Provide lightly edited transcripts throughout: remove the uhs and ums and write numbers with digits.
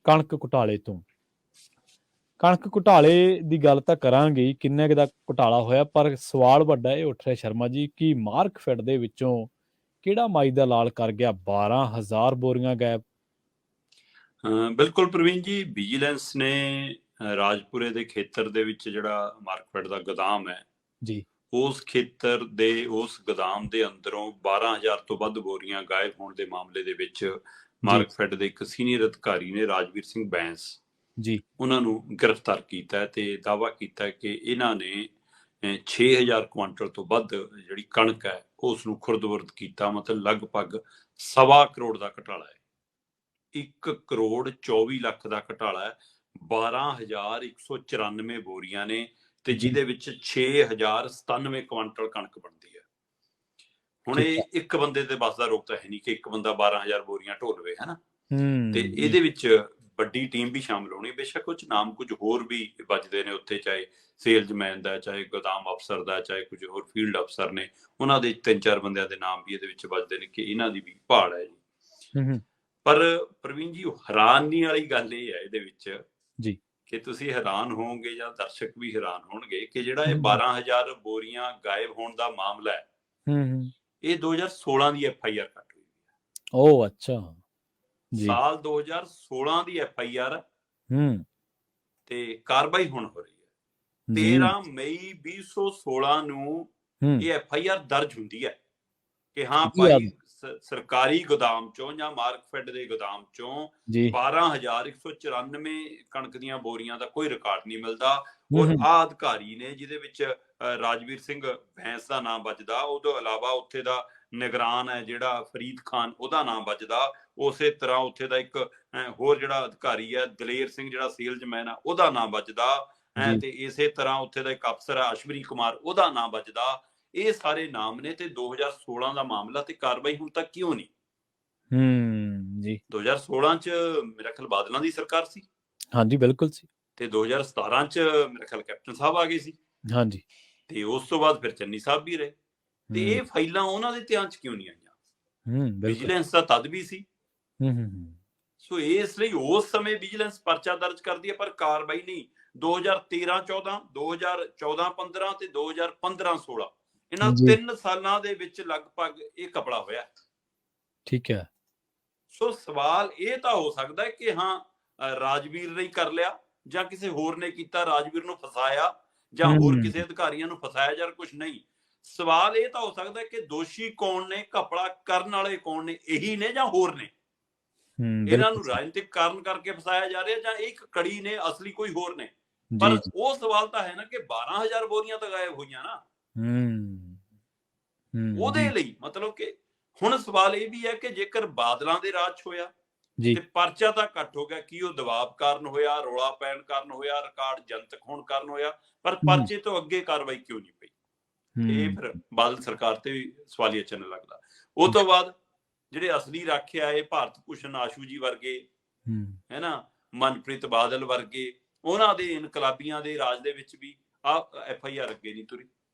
ਕਣਕ ਘੁਟਾਲੇ ਤੋਂ। ਕਣਕ ਘੁਟਾਲੇ ਦੀ ਗੱਲ ਤਾਂ ਕਰਾਂਗੇ, ਕਿੰਨੇ ਕੁ ਦਾ ਘੁਟਾਲਾ ਹੋਇਆ, ਪਰ ਸਵਾਲ ਵੱਡਾ ਇਹ ਉੱਠ ਰਿਹਾ ਸ਼ਰਮਾ ਜੀ ਕਿ ਮਾਰਕਫੈੱਡ ਦੇ ਵਿੱਚੋਂ ਕਿਹੜਾ ਮਾਈ ਦਾ ਲਾਲ ਕਰ ਗਿਆ 12,000 ਬੋਰੀਆਂ ਗਾਇਬ। ਬਿਲਕੁਲ ਪ੍ਰਵੀਨ ਜੀ, ਵਿਜੀਲੈਂਸ ਨੇ ਰਾਜਪੁਰੇ ਦੇ ਖੇਤਰ ਦੇ ਵਿੱਚ ਜਿਹੜਾ ਮਾਰਕਫੈੱਡ ਦਾ ਗੋਦਾਮ ਹੈ ਜੀ, ਉਸ ਖੇਤਰ ਦੇ ਉਸ ਗੋਦਾਮ ਦੇ ਅੰਦਰੋਂ 12,000 ਤੋਂ ਵੱਧ ਬੋਰੀਆਂ ਗਾਇਬ ਹੋਣ ਦੇ ਮਾਮਲੇ ਦੇ ਵਿੱਚ ਮਾਰਕਫੈੱਡ ਦੇ ਇੱਕ ਸੀਨੀਅਰ ਅਧਿਕਾਰੀ ਨੇ, ਰਾਜਵੀਰ ਸਿੰਘ ਬੈਂਸ ਜੀ, ਉਹਨਾਂ ਨੂੰ ਗ੍ਰਿਫਤਾਰ ਕੀਤਾ ਤੇ ਦਾਅਵਾ ਕੀਤਾ ਕਿ ਇਹਨਾਂ ਨੇ 6,000 ਕੁਆਂਟਲ ਤੋਂ ਵੱਧ ਜਿਹੜੀ ਕਣਕ ਹੈ ਉਸ ਨੂੰ ਖੁਰਦ-ਬੁਰਦ ਕੀਤਾ। ਮਤਲਬ ਲਗਭਗ 1.25 ਕਰੋੜ ਦਾ ਘਟਾਲਾ ਹੈ। 1 ਕਰੋੜ 24 ਲੱਖ ਦਾ ਘਟਾਲਾ ਹੈ। 12,194 ਬੋਰੀਆਂ ਨੇ ਤੇ ਜਿਹਦੇ ਵਿੱਚ 6,097 ਕੁਆਂਟਲ ਕਣਕ ਬਣਦੀ ਹੈ। ਹੁਣ ਇਹ ਇੱਕ ਬੰਦੇ ਦੇ ਬਸ ਦਾ ਰੋਕ ਤਾਂ ਹੈ ਨਹੀਂ ਕਿ ਇੱਕ ਬੰਦਾ 12,000 ਬੋਰੀਆਂ ਢੋ ਲਵੇ, ਹੈ ਨਾ। ਤੇ ਇਹਦੇ ਵਿੱਚ ਵੱਡੀ ਟੀਮ ਵੀ ਸ਼ਾਮਲ ਹੋਣੀ। ਬੇਸ਼ੱਕ ਕੁਝ ਨਾਮ ਕੁਝ ਹੋਰ ਵੀ ਵੱਜਦੇ ਨੇ ਉੱਥੇ, ਚਾਹੇ ਸੇਲਜ਼ਮੈਨ ਦਾ, ਚਾਹੇ ਗੋਦਾਮ ਅਫਸਰ ਦਾ, ਚਾਹੇ ਕੁਝ ਹੋਰ ਫੀਲਡ ਅਫਸਰ ਨੇ, ਉਹਨਾਂ ਦੇ 3-4 ਬੰਦਿਆਂ ਦੇ ਨਾਮ ਵੀ ਇਹਦੇ ਵਿੱਚ ਵੱਜਦੇ ਨੇ ਕਿ ਇਹਨਾਂ ਦੀ ਵੀ ਭਾਲ ਹੈ ਜੀ। ਪਰ ਪ੍ਰਵੀਨ ਜੀ, ਹੈਰਾਨੀ ਵਾਲੀ ਗੱਲ ਇਹ ਹੈ ਇਹਦੇ ਵਿੱਚ ਜੀ ਕਿ ਤੁਸੀਂ ਹੈਰਾਨ ਹੋਵੋਗੇ ਜਾਂ ਦਰਸ਼ਕ ਵੀ ਹੈਰਾਨ ਹੋਣਗੇ ਕਿ ਜਿਹੜਾ ਇਹ 12,000 ਬੋਰੀਆਂ ਗਾਇਬ ਹੋਣ ਦਾ ਮਾਮਲਾ ਹੈ, ਇਹ 2016 ਦੀ FIR ਕੱਟ ਹੋਈ ਹੈ। ਓ ਅੱਛਾ ਜੀ, ਸਾਲ 2016 ਦੀ FIR ਤੇ ਕਾਰਵਾਈ ਹੁਣ ਹੋ ਰਹੀ ਹੈ। 13 ਮਈ 2016 ਨੂੰ ਇਹ FIR ਦਰਜ ਹੁੰਦੀ ਹੈ ਕਿ ਹਾਂ ਭਾਈ ਸਰਕਾਰੀ ਗੋਦਾਮ ਚੋਂ ਜਾਂ ਮਾਰਕਫੈੱਡ ਦੇ ਗੋਦਾਮ ਚੋਂ 12,194 ਕਣਕ ਦੀਆਂ ਬੋਰੀਆਂ ਦਾ ਕੋਈ ਰਿਕਾਰਡ ਨਹੀਂ ਮਿਲਦਾ। ਔਰ ਆਹ ਅਧਿਕਾਰੀ ਨੇ ਜਿਹਦੇ ਵਿੱਚ ਰਾਜਵੀਰ ਸਿੰਘ ਬੈਂਸ ਦਾ ਨਾਮ ਵੱਜਦਾ, ਉਹਦੇ ਇਲਾਵਾ ਉੱਥੇ ਦਾ ਨਿਗਰਾਨ ਹੈ ਜਿਹੜਾ ਫਰੀਦ ਖਾਨ, ਉਹਦਾ ਨਾਮ ਵੱਜਦਾ। ਉਸੇ ਤਰ੍ਹਾਂ ਉੱਥੇ ਦਾ ਇੱਕ ਹੋਰ ਜਿਹੜਾ ਅਧਿਕਾਰੀ ਹੈ ਦਲੇਰ ਸਿੰਘ, ਜਿਹੜਾ ਸੇਲਜ਼ਮੈਨ ਆ, ਉਹਦਾ ਨਾਮ ਵੱਜਦਾ। ਤੇ ਇਸੇ ਤਰ੍ਹਾਂ ਉੱਥੇ ਦਾ ਇੱਕ ਅਫਸਰ ਹੈ ਅਸ਼ਵਨੀ ਕੁਮਾਰ, ਉਹਦਾ ਨਾਮ ਵੱਜਦਾ। ਇਹ ਸਾਰੇ ਨਾਮ ਨੇ ਤੇ 2016 ਦਾ ਮਾਮਲਾ, ਤੇ ਕਾਰਵਾਈ ਹੁਣ ਤੱਕ ਕਿਉਂ ਨਹੀਂ? ਜੀ 2016 ਚ ਮੇਰਾ ਖਿਆਲ ਬਾਦਲਾਂ ਦੀ ਸਰਕਾਰ ਸੀ। ਹਾਂਜੀ ਬਿਲਕੁਲ ਸੀ। ਤੇ 2017 ਚ ਮੇਰਾ ਖਿਆਲ ਕੈਪਟਨ ਸਾਹਿਬ ਆ ਗਏ ਸੀ। ਹਾਂਜੀ, ਤੇ ਉਸ ਤੋਂ ਬਾਅਦ ਫਿਰ ਚੰਨੀ ਸਾਹਿਬ ਵੀ ਰਹੇ। ਤੇ ਇਹ ਫਾਈਲਾਂ ਉਹਨਾਂ ਦੇ ਧਿਆਨ ਚ ਕਿਉਂ ਨਹੀਂ ਆਈਆਂ? ਵਿਜੀਲੈਂਸ ਦਾ ਤਦ ਵੀ ਸੀ। ਸੋ ਇਸ ਲਈ ਉਸ ਸਮੇਂ ਵਿਜੀਲੈਂਸ ਪਰਚਾ ਦਰਜ ਕਰਦੀ ਹੈ ਪਰ ਕਾਰਵਾਈ ਨਹੀਂ। 2013-14, 2014-15 ਤੇ 2015-16 ਇਹਨਾਂ 3 ਸਾਲਾਂ ਦੇ ਵਿੱਚ ਲਗਭਗ ਇਹ ਘਪਲਾ ਹੋਇਆ। ਠੀਕ ਹੈ। ਸੋ ਸਵਾਲ ਇਹ ਤਾਂ ਹੋ ਸਕਦਾ ਹੈ ਕਿ ਹਾਂ ਰਾਜਵੀਰ ਨੇ ਕਰ ਲਿਆ ਜਾਂ ਕਿਸੇ ਹੋਰ ਨੇ ਕੀਤਾ, ਰਾਜਵੀਰ ਨੂੰ ਫਸਾਇਆ ਜਾਂ ਹੋਰ ਕਿਸੇ ਅਧਿਕਾਰੀਆਂ ਨੂੰ ਫਸਾਇਆ ਜਾਂ ਕੁਝ ਨਹੀਂ। ਸਵਾਲ ਇਹ ਤਾਂ ਹੋ ਸਕਦਾ ਹੈ ਕਿ ਦੋਸ਼ੀ ਕੌਣ ਨੇ, ਘਪਲਾ ਕਰਨ ਵਾਲੇ ਕੌਣ ਨੇ, ਇਹੀ ਨੇ ਜਾਂ ਹੋਰ ਨੇ? ਇਹਨਾਂ ਨੂੰ ਰਾਜਨੀਤਿਕ ਕਾਰਨ ਕਰਕੇ ਫਸਾਇਆ ਜਾ ਰਿਹਾ ਜਾਂ ਇੱਕ ਕੜੀ ਨੇ, ਅਸਲੀ ਕੋਈ ਹੋਰ ਨੇ? ਪਰ ਉਹ ਸਵਾਲ ਤਾਂ ਹੈ ਨਾ ਕਿ 12,000 ਬੋਰੀਆਂ ਤਾਂ ਗਾਇਬ ਹੋਈਆਂ ਨਾ। ਉਹਦੇ ਲਈ ਮਤਲਬ ਕਿ ਹੁਣ ਸਵਾਲ ਇਹ ਵੀ ਹੈ ਕਿ ਜੇਕਰ ਬਾਦਲਾਂ ਦੇ ਰਾਜ ਹੋਇਆ ਤੇ ਪਰਚਾ ਤਾਂ ਘੱਟ ਹੋ ਗਿਆ, ਕੀ ਉਹ ਦਬਾਅ ਕਾਰਨ ਹੋਇਆ, ਰੌਲਾ ਪੈਣ ਕਾਰਨ ਹੋਇਆ, ਰਿਕਾਰਡ ਜਨਤਕ ਹੋਣ ਕਾਰਨ ਹੋਇਆ, ਪਰ ਪਰਚੇ ਤੋਂ ਅੱਗੇ ਕਾਰਵਾਈ ਕਿਉਂ ਨਹੀਂ ਪਈ? ਇਹ ਫਿਰ ਬਾਦਲ ਸਰਕਾਰ ਤੇ ਵੀ ਸਵਾਲੀਆ ਚਿੰਨ੍ਹ ਲੱਗਦਾ। ਉਹ ਤੋਂ ਬਾਅਦ ਜਿਹੜੇ ਅਸਲੀ ਰਾਖੇ ਆਏ, ਭਾਰਤ ਭੂਸ਼ਣ ਆਸ਼ੂ ਜੀ ਵਰਗੇ, ਹੈ ਨਾ, ਮਨਪ੍ਰੀਤ ਬਾਦਲ ਵਰਗੇ, ਉਹਨਾਂ ਦੇ ਇਨਕਲਾਬੀਆਂ ਦੇ ਰਾਜ ਦੇ ਵਿੱਚ ਵੀ FIR ਅੱਗੇ ਨਹੀਂ ਤੁਰੀ।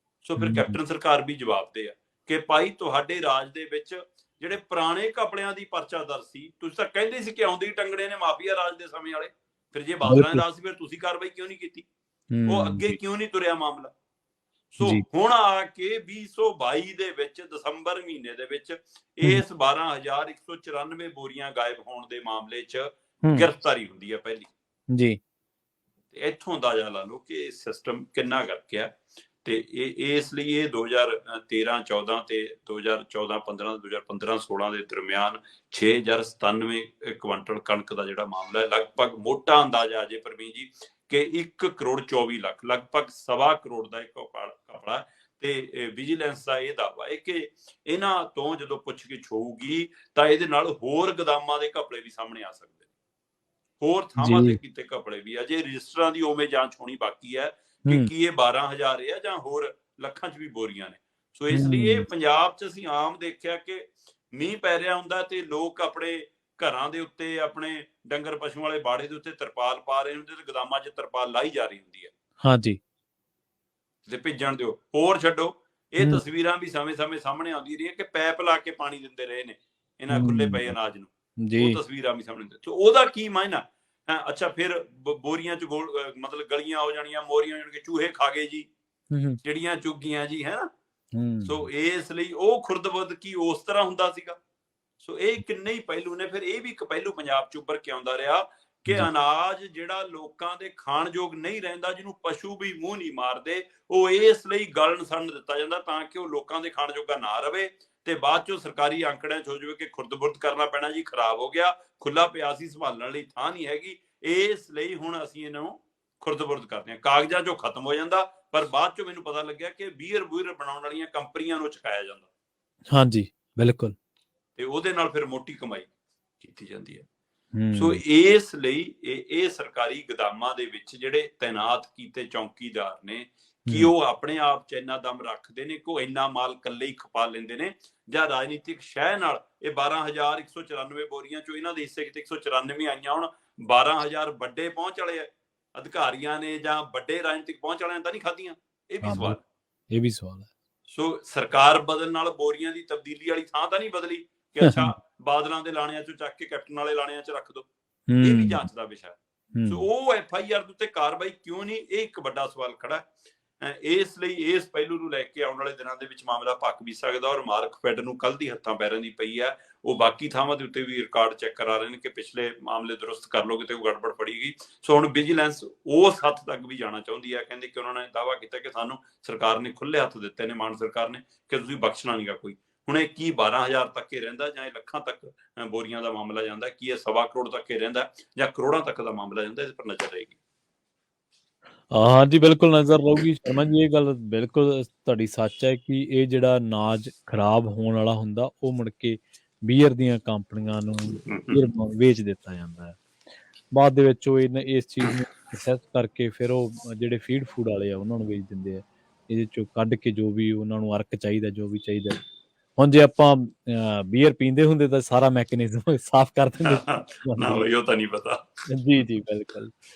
ਸੋ ਫਿਰ ਕੈਪਟਨ ਸਰਕਾਰ ਵੀ ਜਵਾਬਦੇਹ ਆ ਕਿ ਭਾਈ ਤੁਹਾਡੇ ਰਾਜ ਦੇ ਵਿੱਚ ਜਿਹੜੇ ਪੁਰਾਣੇ ਘਪਲਿਆਂ ਦੀ ਪਰਚਾ ਦਰਜ ਸੀ, ਤੁਸੀਂ ਤਾਂ ਕਹਿੰਦੇ ਸੀ ਕਿ ਆਉਂਦੇ ਹੀ ਟੰਗੜੇ ਨੇ ਮਾਫੀਆ ਰਾਜ ਦੇ ਸਮੇਂ ਵਾਲੇ। ਫਿਰ ਜੇ ਬਾਦਲਾਂ ਦੇ ਰਾਜ ਸੀ ਫਿਰ ਤੁਸੀਂ ਕਾਰਵਾਈ ਕਿਉਂ ਨਹੀਂ ਕੀਤੀ? ਉਹ ਅੱਗੇ ਕਿਉਂ ਨਹੀਂ ਤੁਰਿਆ ਮਾਮਲਾ? ਸੋ ਹੁਣ ਆ ਕੇ 2022 ਦੇ ਵਿੱਚ ਦਸੰਬਰ ਮਹੀਨੇ ਦੇ ਵਿੱਚ ਇਸ 12,194 ਬੋਰੀਆਂ ਗਾਇਬ ਹੋਣ ਦੇ ਮਾਮਲੇ 'ਚ ਗ੍ਰਿਫਤਾਰੀ ਹੁੰਦੀ ਹੈ ਪਹਿਲੀ ਜੀ। ਤੇ ਇੱਥੋਂ ਅੰਦਾਜ਼ਾ ਲਾ ਲਓ ਕਿ ਸਿਸਟਮ ਕਿੰਨਾ ਗਰਕਿਆ। ਤੇ ਇਸ ਲਈ ਇਹ 2013-14 ਤੇ 2014-15, 2015-16 ਦੇ ਦਰਮਿਆਨ 6,097 ਕੁਆਂਟਲ ਕਣਕ ਦਾ ਜਿਹੜਾ ਮਾਮਲਾ ਹੈ, ਲਗਭਗ ਮੋਟਾ ਅੰਦਾਜ਼ਾ ਅਜੇ ਪ੍ਰਵੀਨ ਜੀ ਕਿ 1 ਕਰੋੜ 24 ਲੱਖ, ਲਗਭਗ 1.25 ਕਰੋੜ ਦਾ ਇੱਕ ਘਪਲਾ। ਤੇ ਵਿਜੀਲੈਂਸ ਦਾ ਇਹ ਦਾਅਵਾ ਹੈ ਕਿ ਇਹਨਾਂ ਤੋਂ ਜਦੋਂ ਪੁੱਛਗਿੱਛ ਹੋਊਗੀ ਤਾਂ ਇਹਦੇ ਨਾਲ ਹੋਰ ਗੋਦਾਮਾਂ ਦੇ ਘਪਲੇ ਵੀ ਸਾਹਮਣੇ ਆ ਸਕਦੇ ਨੇ, ਹੋਰ ਥਾਵਾਂ ਤੇ ਕੀਤੇ ਘਪਲੇ ਵੀ। ਅਜੇ ਰਜਿਸਟਰਾਂ ਦੀ ਉਵੇਂ ਜਾਂਚ ਹੋਣੀ ਬਾਕੀ ਹੈ ਕਿ ਕੀ ਇਹ 12,000 ਹੈ ਜਾਂ ਹੋਰ ਲੱਖਾਂ 'ਚ ਵੀ ਬੋਰੀਆਂ ਨੇ। ਸੋ ਇਸ ਲਈ ਇਹ ਪੰਜਾਬ 'ਚ ਅਸੀਂ ਆਮ ਦੇਖਿਆ ਕਿ ਮੀਂਹ ਪੈ ਰਿਹਾ ਹੁੰਦਾ ਤੇ ਲੋਕ ਆਪਣੇ ਘਰਾਂ ਦੇ ਉੱਤੇ, ਆਪਣੇ ਡੰਗਰ ਪਸ਼ੂ ਵਾਲੇ ਬਾੜੇ ਦੇ ਉੱਤੇ ਤਰਪਾਲ ਪਾ ਰਹੇ ਹੁੰਦੇ ਤੇ ਗੋਦਾਮਾਂ 'ਚ ਤਰਪਾਲ ਲਾਈ ਜਾ ਰਹੀ ਹੁੰਦੀ ਹੈ। ਹਾਂਜੀ, ਤੇ ਭਿੱਜਣ ਦਿਓ। ਹੋਰ ਛੱਡੋ, ਇਹ ਤਸਵੀਰਾਂ ਵੀ ਸਮੇਂ-ਸਮੇਂ ਸਾਹਮਣੇ ਆਉਂਦੀ ਰਹੀ ਹੈ ਕਿ ਪੈਪ ਲਾ ਕੇ ਪਾਣੀ ਦਿੰਦੇ ਰਹੇ ਨੇ ਇਹਨਾਂ ਖੁੱਲੇ ਪਏ ਅਨਾਜ ਨੂੰ। ਉਹ ਤਸਵੀਰਾਂ ਵੀ ਸਾਹਮਣੇ। ਤੇ ਉਹਦਾ ਕੀ ਮਾਇਨਾ ਅੱਛਾ ਫਿਰ ਬੋਰੀਆਂ ਚ ਮਤਲਬ ਗਲੀਆਂ ਹੋ ਜਾਣੀਆਂ, ਮੋਰੀਆਂ ਹੋ ਜਾਣਗੀਆਂ, ਚੂਹੇ ਖਾ ਗਏ ਜੀ, ਚਿੜੀਆਂ ਚੁੱਗ ਗਈਆਂ ਜੀ, ਹੈ ਨਾ। ਸੋ ਇਸ ਲਈ ਉਹ ਖੁਰਦ-ਬੁਰਦ ਕੀ ਉਸ ਤਰ੍ਹਾਂ ਹੁੰਦਾ ਸੀਗਾ। ਸੋ ਇਹ ਕਿੰਨੇ ਹੀ ਪਹਿਲੂ ਨੇ। ਫਿਰ ਇਹ ਵੀ ਇੱਕ ਪਹਿਲੂ ਪੰਜਾਬ ਚ ਉੱਭਰ ਕੇ ਆਉਂਦਾ ਰਿਹਾ ਕਿ ਅਨਾਜ ਜਿਹੜਾ ਲੋਕਾਂ ਦੇ ਖਾਣਯੋਗ ਨਹੀਂ ਰਹਿੰਦਾ, ਜਿਹਨੂੰ ਪਸ਼ੂ ਵੀ ਮੂੰਹ ਨਹੀਂ ਮਾਰਦੇ, ਉਹ ਇਸ ਲਈ ਗਲਣ ਸੜਨ ਦਿੱਤਾ ਜਾਂਦਾ ਤਾਂ ਕਿ ਉਹ ਲੋਕਾਂ ਦੇ ਖਾਣ ਜੋਗਾ ਨਾ ਰਵੇ, ਤੇ ਬਾਅਦ ਚੋਂ ਸਰਕਾਰੀ ਆਂਕੜਿਆਂ ਚ ਹੋ ਜਾਵੇ ਕਿ ਖੁਰਦ-ਬੁਰਦ ਕਰਨਾ ਪੈਣਾ ਜੀ, ਖਰਾਬ ਹੋ ਗਿਆ, ਖੁੱਲਾ ਪਿਆ ਸੀ, ਸੰਭਾਲਣ ਲਈ ਥਾਂ ਨਹੀਂ ਹੈਗੀ, ਇਸ ਲਈ ਹੁਣ ਅਸੀਂ ਇਹਨਾਂ ਨੂੰ ਖੁਰਦ-ਬੁਰਦ ਕਰਦੇ ਹਾਂ। ਕਾਗਜ਼ਾਂ ਚੋਂ ਖਤਮ ਹੋ ਜਾਂਦਾ, ਪਰ ਬਾਅਦ ਚੋਂ ਮੈਨੂੰ ਪਤਾ ਲੱਗਿਆ ਕਿ ਬੀਅਰ ਬਣਾਉਣ ਵਾਲੀਆਂ ਕੰਪਨੀਆਂ ਨੂੰ ਚੁਕਾਇਆ ਜਾਂਦਾ। ਹਾਂਜੀ, ਬਿਲਕੁਲ। ਤੇ ਉਹਦੇ ਨਾਲ ਫਿਰ ਮੋਟੀ ਕਮਾਈ ਕੀਤੀ ਜਾਂਦੀ ਹੈ। ਸੋ ਇਸ ਲਈ ਇਹ ਸਰਕਾਰੀ ਗੋਦਾਮਾਂ ਦੇ ਵਿੱਚ ਜਿਹੜੇ ਤੈਨਾਤ ਕੀਤੇ ਚੌਕੀਦਾਰ ਨੇ, ਕਿ ਉਹ ਆਪਣੇ ਆਪ ਚ ਇੰਨਾ ਦਮ ਰੱਖਦੇ ਨੇ ਕਿ ਉਹ ਇੰਨਾ ਮਾਲ ਇਕੱਲੇ ਹੀ ਖਪਾ ਲੈਂਦੇ ਨੇ, ਜਾਂ ਰਾਜਨੀਤਿਕ ਸ਼ਹਿ ਨਾਲ ਇਹ 12,194 ਬੋਰੀਆਂ ਚੋਂ ਇਹਨਾਂ ਦੇ ਹਿੱਸੇ ਕਿਤੇ 194 ਆਈਆਂ ਹੁਣ, 12,000 ਵੱਡੇ ਪਹੁੰਚ ਵਾਲੇ ਅਧਿਕਾਰੀਆਂ ਨੇ ਜਾਂ ਵੱਡੇ ਰਾਜਨੀਤਿਕ ਪਹੁੰਚ ਵਾਲਿਆਂ ਨੇ ਤਾਂ ਨਹੀਂ ਖਾਧੀਆਂ? ਇਹ ਵੀ ਸਵਾਲ ਹੈ। ਸੋ ਸਰਕਾਰ ਬਦਲਣ ਨਾਲ ਬੋਰੀਆਂ ਦੀ ਤਬਦੀਲੀ ਵਾਲੀ ਥਾਂ ਤਾਂ ਨਹੀਂ ਬਦਲੀ ਕਿ ਅੱਛਾ ਬਾਦਲਾਂ ਦੇ ਲਾਣਿਆਂ ਚੋਂ ਚੱਕ ਕੇ ਕੈਪਟਨ ਵਾਲੇ ਲਾਣਿਆਂ ਚ ਰੱਖ ਦੋ। ਇਹ ਵੀ ਜਾਂਚ ਦਾ ਵਿਸ਼ਾ। ਸੋ ਉਹ FIR ਦੇ ਉੱਤੇ ਕਾਰਵਾਈ ਕਿਉਂ ਨਹੀਂ, ਇਹ ਇੱਕ ਵੱਡਾ ਸਵਾਲ ਖੜਾ। ਇਸ ਲਈ ਇਸ ਪਹਿਲੂ ਨੂੰ ਲੈ ਕੇ ਆਉਣ ਵਾਲੇ ਦਿਨਾਂ ਦੇ ਵਿੱਚ ਮਾਮਲਾ ਭੱਕ ਵੀ ਸਕਦਾ। ਔਰ ਮਾਰਕਫੈਡ ਨੂੰ ਕੱਲ ਦੀ ਹੱਥਾਂ ਪੈਰਾਂ ਦੀ ਪਈ ਹੈ, ਉਹ ਬਾਕੀ ਥਾਵਾਂ ਦੇ ਉੱਤੇ ਵੀ ਰਿਕਾਰਡ ਚੈੱਕ ਕਰਾ ਰਹੇ ਨੇ ਕਿ ਪਿਛਲੇ ਮਾਮਲੇ ਦੁਰਸਤ ਕਰ ਲਓ, ਕਿਤੇ ਗੜਬੜ ਫੜੀ ਗਈ। ਸੋ ਹੁਣ ਵਿਜੀਲੈਂਸ ਉਸ ਹੱਦ ਤੱਕ ਵੀ ਜਾਣਾ ਚਾਹੁੰਦੀ ਹੈ। ਕਹਿੰਦੇ ਕਿ ਉਹਨਾਂ ਨੇ ਦਾਅਵਾ ਕੀਤਾ ਕਿ ਸਾਨੂੰ ਸਰਕਾਰ ਨੇ ਖੁੱਲੇ ਹੱਥ ਦਿੱਤੇ ਨੇ, ਮਾਨ ਸਰਕਾਰ ਨੇ, ਕਿ ਤੁਸੀਂ ਬਖਸ਼ਣਾ ਨਹੀਂਗਾ ਕੋਈ। ਹੁਣ ਇਹ ਕੀ 12,000 ਤੱਕ ਹੀ ਰਹਿੰਦਾ, ਜਾਂ ਇਹ ਲੱਖਾਂ ਤੱਕ ਬੋਰੀਆਂ ਦਾ ਮਾਮਲਾ ਜਾਂਦਾ, ਕੀ ਇਹ 1.25 ਕਰੋੜ ਤੱਕ ਹੀ ਰਹਿੰਦਾ, ਜਾਂ ਕਰੋੜਾਂ ਤੱਕ ਦਾ ਮਾਮਲਾ ਜਾਂਦਾ, ਇਸ ਪਰ ਨਜ਼ਰ ਰਹੇਗੀ। ਹਾਂਜੀ, ਬਿਲਕੁਲ ਨਜ਼ਰ ਰਹੂਗੀ ਸ਼ਰਮਾ ਜੀ। ਇਹ ਗੱਲ ਬਿਲਕੁਲ ਤੁਹਾਡੀ ਸੱਚ ਹੈ ਕਿ ਇਹ ਜਿਹੜਾ ਅਨਾਜ ਖਰਾਬ ਹੋਣ ਵਾਲਾ ਹੁੰਦਾ, ਉਹ ਮੁੜ ਕੇ ਬੀਅਰ ਦੀਆਂ ਕੰਪਨੀਆਂ ਨੂੰ ਬੀਅਰ ਵੇਚ ਦਿੱਤਾ ਜਾਂਦਾ ਹੈ। ਬਾਅਦ ਦੇ ਵਿੱਚ ਉਹ ਇਸ ਚੀਜ਼ ਨੂੰ ਪ੍ਰੋਸੈਸ ਕਰਕੇ ਫਿਰ ਉਹ ਜਿਹੜੇ ਫੀਡ ਫੂਡ ਵਾਲੇ ਆ ਉਹਨਾਂ ਨੂੰ ਵੇਚ ਦਿੰਦੇ ਆ, ਇਹਦੇ ਚੋਂ ਕੱਢ ਕੇ ਜੋ ਵੀ ਉਹਨਾਂ ਨੂੰ ਅਰਕ ਚਾਹੀਦਾ, ਜੋ ਵੀ ਚਾਹੀਦਾ। ਹੁਣ ਜੇ ਆਪਾਂ ਬੀਅਰ ਪੀਂਦੇ ਹੁੰਦੇ ਤਾਂ ਸਾਰਾ ਮੈਕੈਨਿਜ਼ਮ ਸਾਫ਼ ਕਰ ਦਿੰਦੇ। ਨਾ ਬਈ, ਉਹ ਤਾਂ ਨਹੀਂ ਪਤਾ। ਜੀ ਬਿਲਕੁਲ।